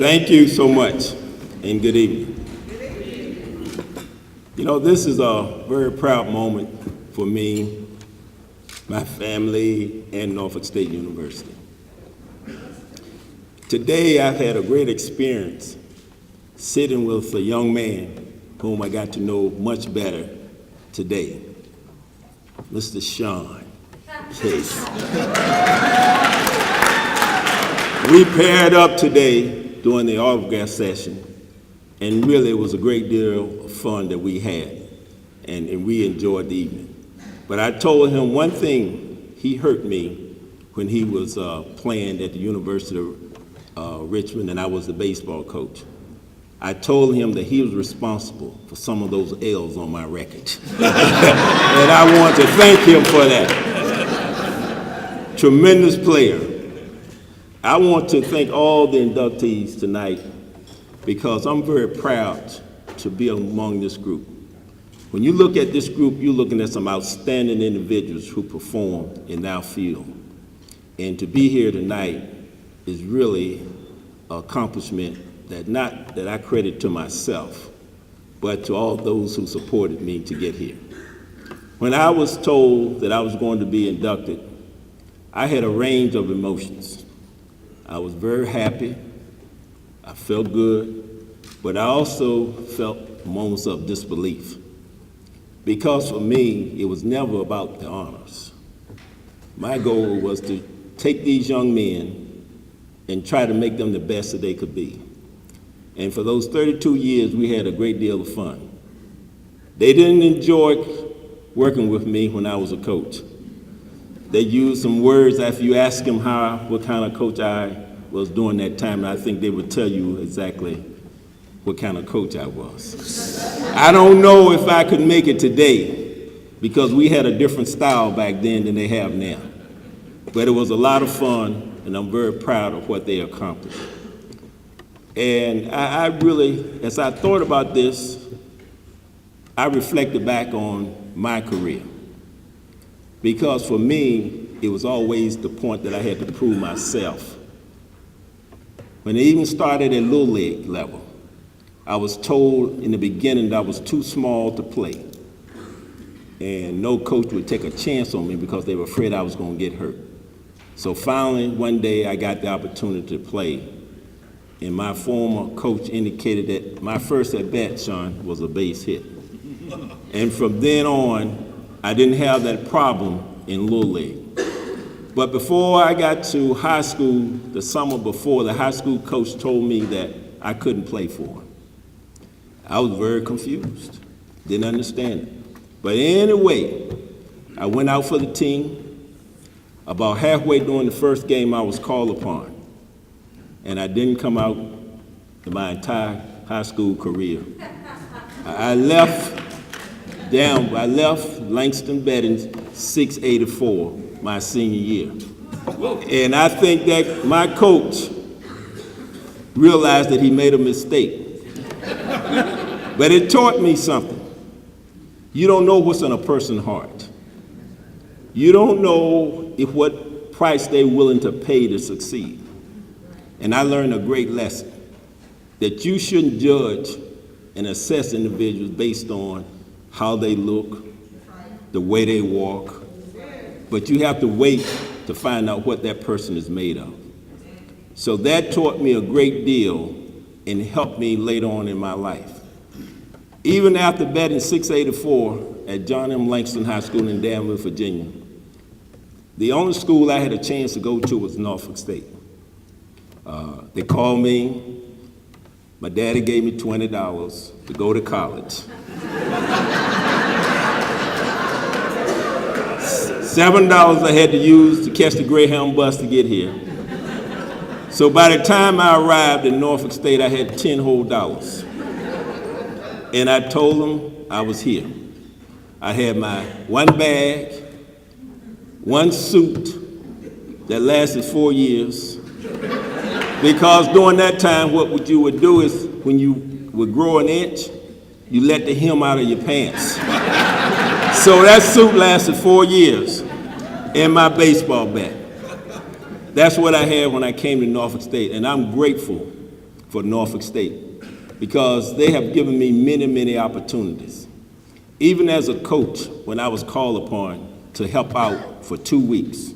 Thank you so much, and good evening. You know, this is a very proud moment for me, my family, and Norfolk State University. Today, I've had a great experience sitting with a young man whom I got to know much better today, Mr. Sean Case. We paired up today during the autograph session, and really it was a great deal of fun that we had, and we enjoyed the evening. But I told him one thing he hurt me when he was playing at the University of Richmond, and I was the baseball coach. I told him that he was responsible for some of those L's on my record. And I want to thank him for that. Tremendous player. I want to thank all the inductees tonight because I'm very proud to be among this group. When you look at this group, you're looking at some outstanding individuals who performed in our field. And to be here tonight is really an accomplishment that I credit to myself, but to all those who supported me to get here. When I was told that I was going to be inducted, I had a range of emotions. I was very happy, I felt good, but I also felt moments of disbelief. Because for me, it was never about the honors. My goal was to take these young men and try to make them the best that they could be. And for those 32 years, we had a great deal of fun. They didn't enjoy working with me when I was a coach. They used some words after you ask them what kind of coach I was during that time, and I think they would tell you exactly what kind of coach I was. I don't know if I could make it today because we had a different style back then than they have now. But it was a lot of fun, and I'm very proud of what they accomplished. And I really, as I thought about this, I reflected back on my career. Because for me, it was always the point that I had to prove myself. When it even started at Little League level, I was told in the beginning that I was too small to play. And no coach would take a chance on me because they were afraid I was going to get hurt. So finally, one day, I got the opportunity to play. And my former coach indicated that my first at-bat, Sean, was a base hit. And from then on, I didn't have that problem in Little League. But before I got to high school, the summer before, the high school coach told me that I couldn't play for him. I was very confused, didn't understand it. But anyway, I went out for the team. About halfway during the first game, I was called upon. And I didn't come out in my entire high school career. I left Langston Bedding 684 my senior year. And I think that my coach realized that he made a mistake. But it taught me something. You don't know what's in a person's heart. You don't know what price they're willing to pay to succeed. And I learned a great lesson, that you shouldn't judge and assess individuals based on how they look, the way they walk, but you have to wait to find out what that person is made of. So that taught me a great deal and helped me later on in my life. Even after batting 684 at John M. Langston High School in Danville, Virginia, the only school I had a chance to go to was Norfolk State. They called me. My daddy gave me $20 to go to college. $7 I had to use to catch the Greyhound bus to get here. So by the time I arrived in Norfolk State, I had 10 whole dollars. And I told them I was here. I had my one bag, one suit that lasted 4 years. Because during that time, what you would do is when you would grow an inch, you let the hem out of your pants. So that suit lasted 4 years, and my baseball bat. That's what I had when I came to Norfolk State, and I'm grateful for Norfolk State because they have given me many, many opportunities. Even as a coach, when I was called upon to help out for 2 weeks,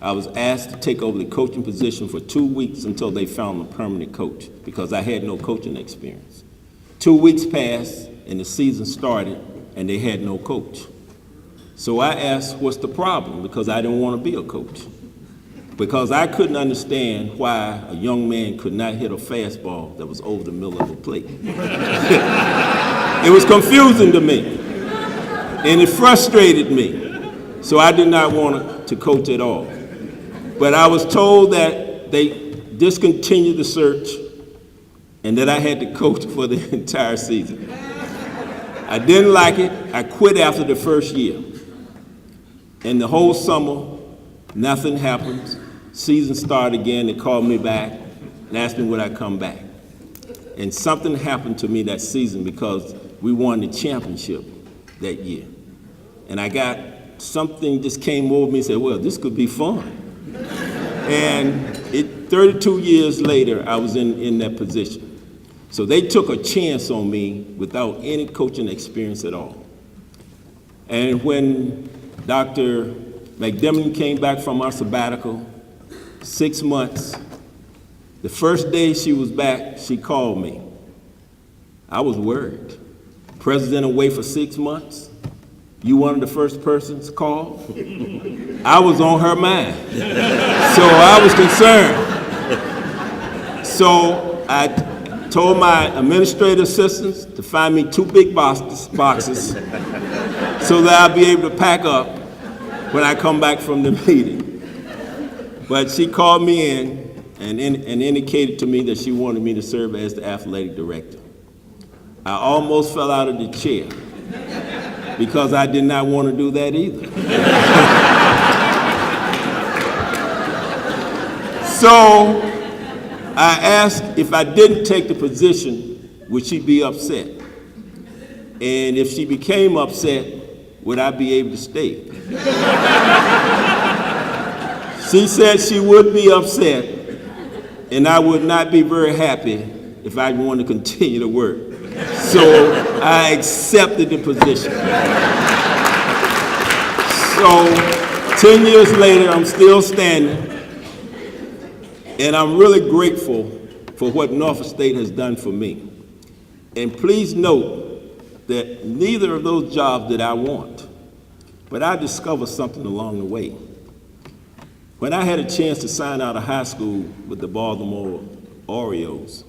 I was asked to take over the coaching position for 2 weeks until they found a permanent coach because I had no coaching experience. 2 weeks passed and the season started and they had no coach. So I asked, what's the problem? Because I didn't want to be a coach. Because I couldn't understand why a young man could not hit a fastball that was over the middle of the plate. It was confusing to me, and it frustrated me. So I did not want to coach at all. But I was told that they discontinued the search and that I had to coach for the entire season. I didn't like it. I quit after the first year. And the whole summer, nothing happened. Season started again. They called me back and asked me would I come back. And something happened to me that season because we won the championship that year. And I got something just came over me and said, well, this could be fun. And 32 years later, I was in that position. So they took a chance on me without any coaching experience at all. And when Dr. McDermott came back from our sabbatical, 6 months, the first day she was back, she called me. I was worried. President away for 6 months? You one of the first persons called? I was on her mind. So I was concerned. So I told my administrative assistants to find me 2 big boxes so that I'll be able to pack up when I come back from the meeting. But she called me in and indicated to me that she wanted me to serve as the athletic director. I almost fell out of the chair because I did not want to do that either. So I asked if I didn't take the position, would she be upset? And if she became upset, would I be able to stay? She said she would be upset, and I would not be very happy if I wanted to continue to work. So I accepted the position. So 10 years later, I'm still standing, and I'm really grateful for what Norfolk State has done for me. And please note that neither of those jobs did I want, but I discovered something along the way. When I had a chance to sign out of high school with the Baltimore Orioles,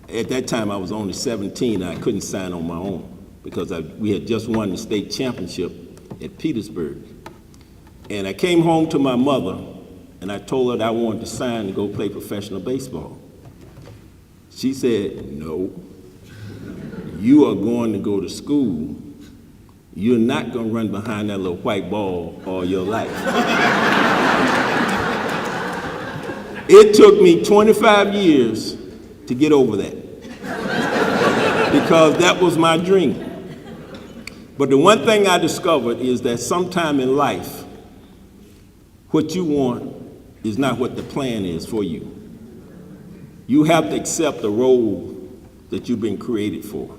at that time I was only 17 and I couldn't sign on my own because we had just won the state championship at Petersburg. And I came home to my mother and I told her that I wanted to sign to go play professional baseball. She said, no, you are going to go to school. You're not going to run behind that little white ball all your life. It took me 25 years to get over that because that was my dream. But the one thing I discovered is that sometime in life, what you want is not what the plan is for you. You have to accept the role that you've been created for.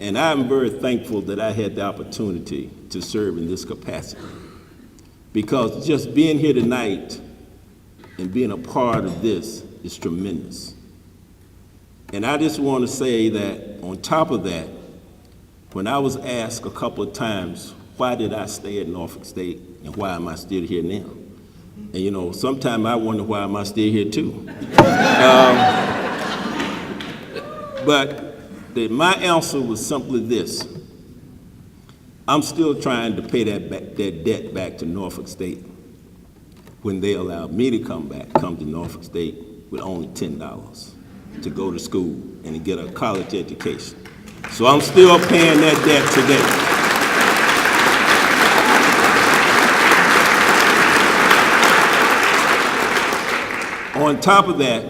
And I'm very thankful that I had the opportunity to serve in this capacity. Because just being here tonight and being a part of this is tremendous. And I just want to say that on top of that, when I was asked a couple of times, why did I stay at Norfolk State and why am I still here now? And you know, sometimes I wonder why am I still here too. But my answer was simply this. I'm still trying to pay that debt back to Norfolk State when they allowed me to come to Norfolk State with only $10 to go to school and to get a college education. So I'm still paying that debt today. On top of that,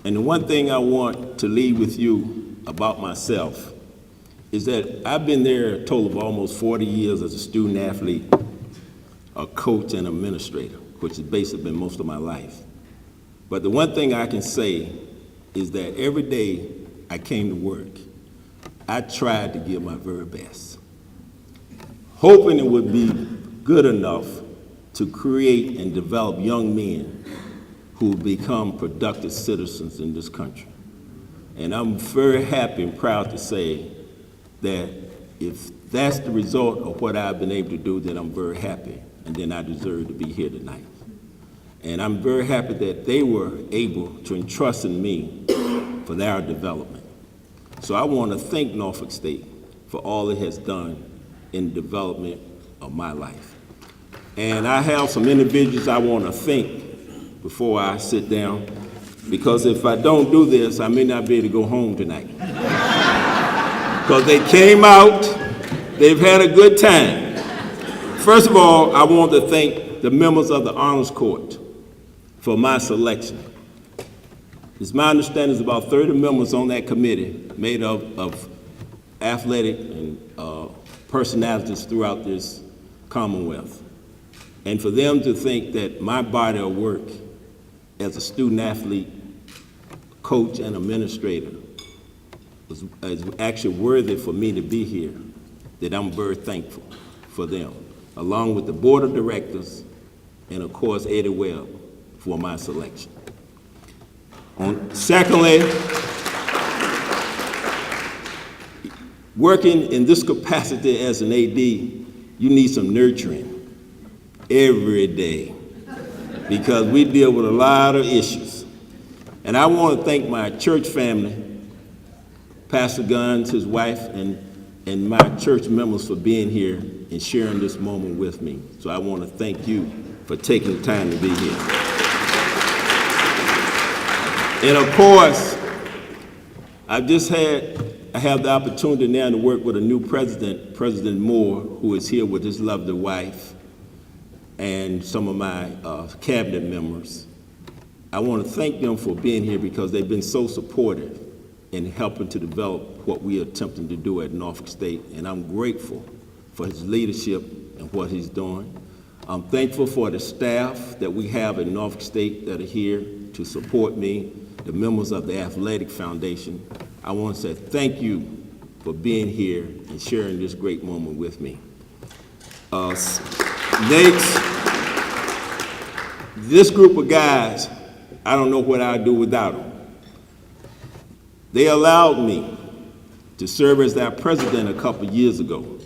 and the one thing I want to leave with you about myself is that I've been there a total of almost 40 years as a student athlete, a coach and administrator, which has basically been most of my life. But the one thing I can say is that every day I came to work, I tried to give my very best, hoping it would be good enough to create and develop young men who will become productive citizens in this country. And I'm very happy and proud to say that if that's the result of what I've been able to do, then I'm very happy, and then I deserve to be here tonight. And I'm very happy that they were able to entrust in me for their development. So I want to thank Norfolk State for all it has done in the development of my life. And I have some individuals I want to thank before I sit down, because if I don't do this, I may not be able to go home tonight. Because they came out, they've had a good time. First of all, I want to thank the members of the Honors Court for my selection. It's my understanding there's about 30 members on that committee made up of athletic and personalities throughout this Commonwealth. And for them to think that my body of work as a student athlete, coach, and administrator is actually worthy for me to be here, that I'm very thankful for them, along with the board of directors and of course Eddie Webb for my selection. Secondly, working in this capacity as an AD, you need some nurturing every day because we deal with a lot of issues. And I want to thank my church family, Pastor Guns, his wife, and my church members for being here and sharing this moment with me. So I want to thank you for taking the time to be here. And of course, I have the opportunity now to work with a new president, President Moore, who is here with his lovely wife and some of my cabinet members. I want to thank them for being here because they've been so supportive in helping to develop what we are attempting to do at Norfolk State, and I'm grateful for his leadership and what he's doing. I'm thankful for the staff that we have at Norfolk State that are here to support me, the members of the Athletic Foundation. I want to say thank you for being here and sharing this great moment with me. Next, this group of guys, I don't know what I'd do without them. They allowed me to serve as their president a couple years ago.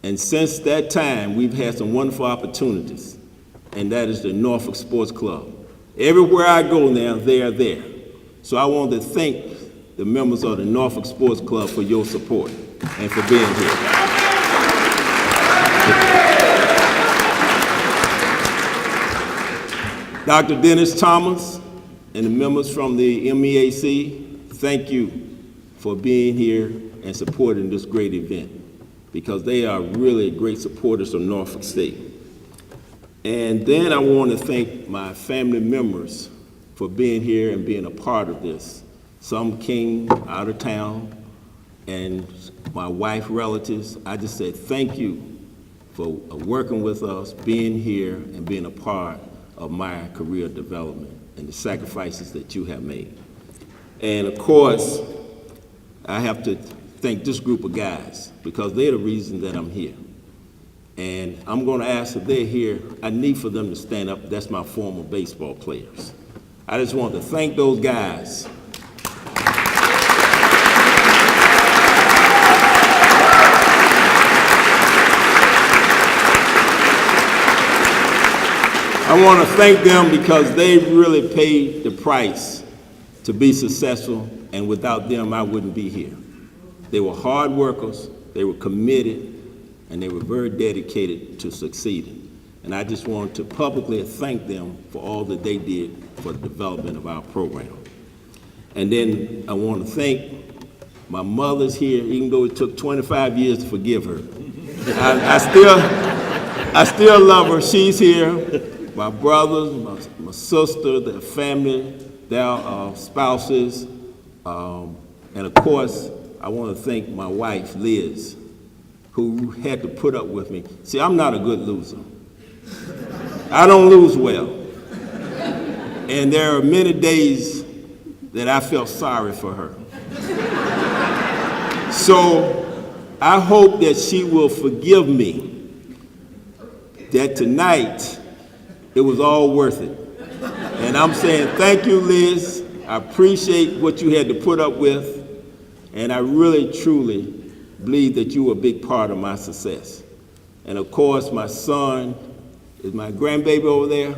And since that time, we've had some wonderful opportunities, and that is the Norfolk Sports Club. Everywhere I go now, they are there. So I want to thank the members of the Norfolk Sports Club for your support and for being here. Dr. Dennis Thomas and the members from the MEAC, thank you for being here and supporting this great event, because they are really great supporters of Norfolk State. And then I want to thank my family members for being here and being a part of this. Some came out of town, and my wife relatives. I just said thank you for working with us, being here, and being a part of my career development and the sacrifices that you have made. And of course, I have to thank this group of guys because they're the reason that I'm here. And I'm going to ask if they're here, I need for them to stand up. That's my former baseball players. I just want to thank those guys. I want to thank them because they really paid the price to be successful, and without them, I wouldn't be here. They were hard workers, they were committed, and they were very dedicated to succeeding. And I just want to publicly thank them for all that they did for the development of our program. And then I want to thank my mother's here, even though it took 25 years to forgive her. I still love her. She's here. My brothers, my sister, their family, their spouses, and of course, I want to thank my wife, Liz, who had to put up with me. See, I'm not a good loser. I don't lose well. And there are many days that I felt sorry for her. So I hope that she will forgive me, that tonight it was all worth it. And I'm saying thank you, Liz. I appreciate what you had to put up with. And I really, truly believe that you were a big part of my success. And of course, my son, is my grandbaby over there?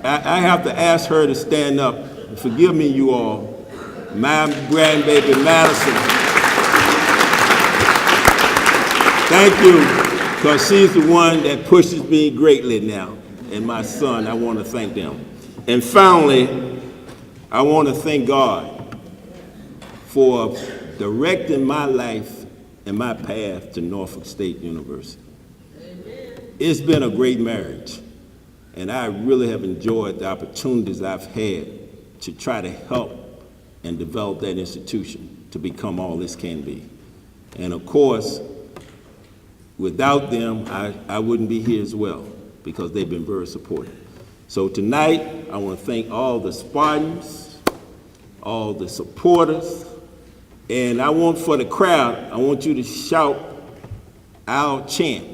I have to ask her to stand up. And forgive me, you all. My grandbaby, Madison. Thank you, because she's the one that pushes me greatly now. And my son, I want to thank them. And finally, I want to thank God for directing my life and my path to Norfolk State University. It's been a great marriage. And I really have enjoyed the opportunities I've had to try to help and develop that institution to become all this can be. And of course, without them, I wouldn't be here as well, because they've been very supportive. So tonight, I want to thank all the Spartans, all the supporters, and I want for the crowd, I want you to shout our chant.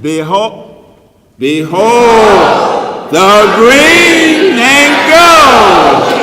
Behold, behold, the green and gold.